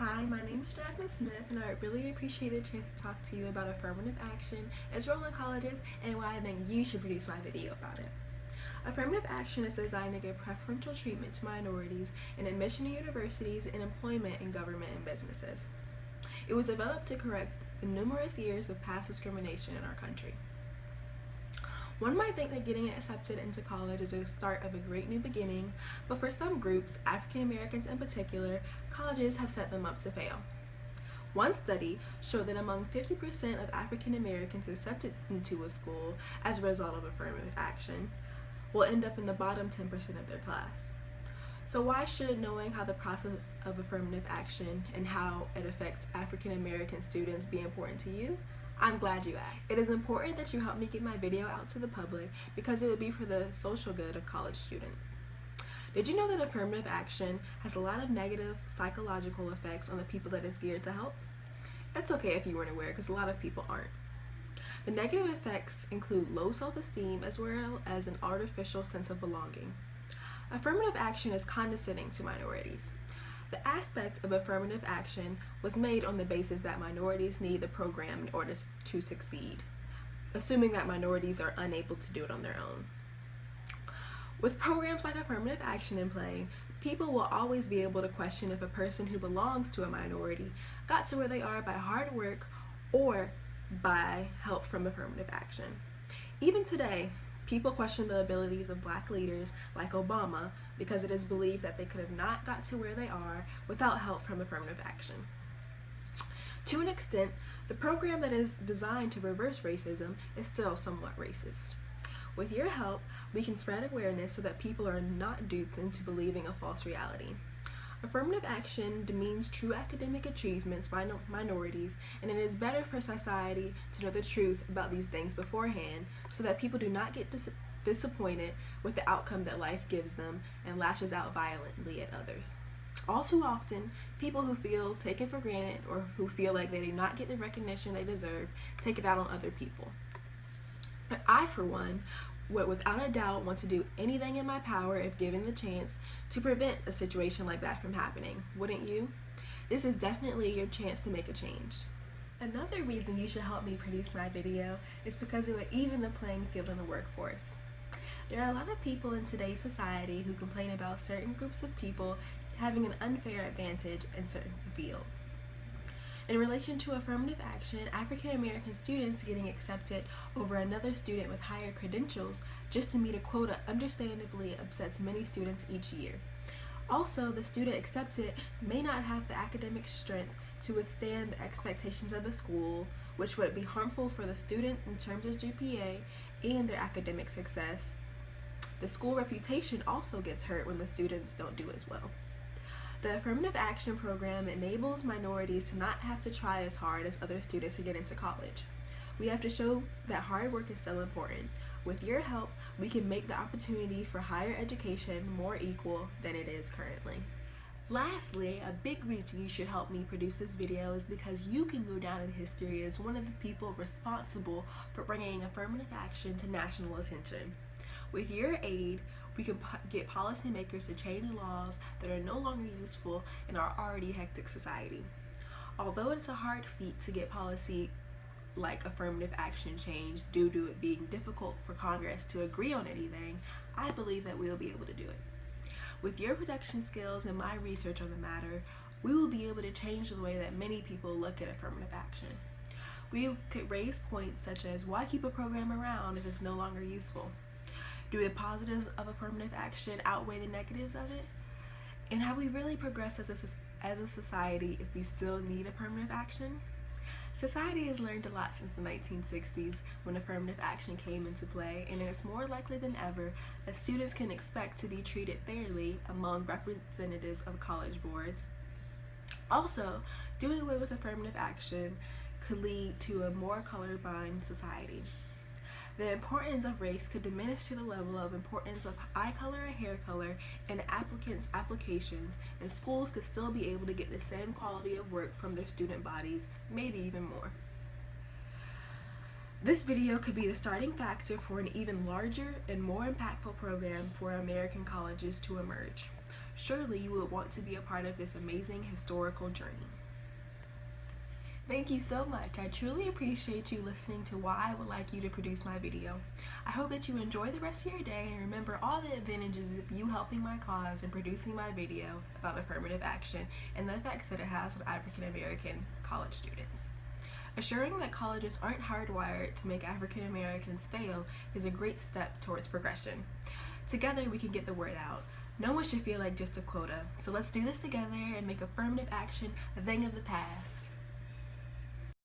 Hi, my name is Jasmine Smith, and I would really appreciate a chance to talk to you about affirmative action, its role in colleges, and why I think you should produce my video about it. Affirmative action is designed to give preferential treatment to minorities in admission to universities and employment in government and businesses. It was developed to correct the numerous years of past discrimination in our country. One might think that getting accepted into college is the start of a great new beginning, but for some groups, African Americans in particular, colleges have set them up to fail. One study showed that among 50% of African Americans accepted into a school as a result of affirmative action will end up in the bottom 10% of their class. So why should knowing how the process of affirmative action and how it affects African American students be important to you? I'm glad you asked. It is important that you help me get my video out to the public because it would be for the social good of college students. Did you know that affirmative action has a lot of negative psychological effects on the people that it's geared to help? It's okay if you weren't aware because a lot of people aren't. The negative effects include low self-esteem as well as an artificial sense of belonging. Affirmative action is condescending to minorities. The aspect of affirmative action was made on the basis that minorities need the program in order to succeed, assuming that minorities are unable to do it on their own. With programs like affirmative action in play, people will always be able to question if a person who belongs to a minority got to where they are by hard work or by help from affirmative action. Even today, people question the abilities of Black leaders like Obama because it is believed that they could have not got to where they are without help from affirmative action. To an extent, the program that is designed to reverse racism is still somewhat racist. With your help, we can spread awareness so that people are not duped into believing a false reality. Affirmative action demeans true academic achievements by minorities, and it is better for society to know the truth about these things beforehand so that people do not get disappointed with the outcome that life gives them and lashes out violently at others. All too often, people who feel taken for granted or who feel like they do not get the recognition they deserve take it out on other people. But I, for one, would without a doubt want to do anything in my power if given the chance to prevent a situation like that from happening, wouldn't you? This is definitely your chance to make a change. Another reason you should help me produce my video is because it would even the playing field in the workforce. There are a lot of people in today's society who complain about certain groups of people having an unfair advantage in certain fields. In relation to affirmative action, African American students getting accepted over another student with higher credentials just to meet a quota understandably upsets many students each year. Also, the student accepted may not have the academic strength to withstand the expectations of the school, which would be harmful for the student in terms of GPA and their academic success. The school reputation also gets hurt when the students don't do as well. The affirmative action program enables minorities to not have to try as hard as other students to get into college. We have to show that hard work is still important. With your help, we can make the opportunity for higher education more equal than it is currently. Lastly, a big reason you should help me produce this video is because you can go down in history as one of the people responsible for bringing affirmative action to national attention. With your aid, we can get policymakers to change laws that are no longer useful in our already hectic society. Although it's a hard feat to get policy like affirmative action changed due to it being difficult for Congress to agree on anything, I believe that we'll be able to do it. With your production skills and my research on the matter, we will be able to change the way that many people look at affirmative action. We could raise points such as, why keep a program around if it's no longer useful? Do the positives of affirmative action outweigh the negatives of it? And have we really progressed as a society if we still need affirmative action? Society has learned a lot since the 1960s when affirmative action came into play, and it is more likely than ever that students can expect to be treated fairly among representatives of college boards. Also, doing away with affirmative action could lead to a more colorblind society. The importance of race could diminish to the level of importance of eye color and hair color in applicants' applications, and schools could still be able to get the same quality of work from their student bodies, maybe even more. This video could be the starting factor for an even larger and more impactful program for American colleges to emerge. Surely you will want to be a part of this amazing historical journey. Thank you so much. I truly appreciate you listening to why I would like you to produce my video. I hope that you enjoy the rest of your day and remember all the advantages of you helping my cause and producing my video about affirmative action and the effects that it has on African American college students. Assuring that colleges aren't hardwired to make African Americans fail is a great step towards progression. Together we can get the word out. No one should feel like just a quota, so let's do this together and make affirmative action a thing of the past.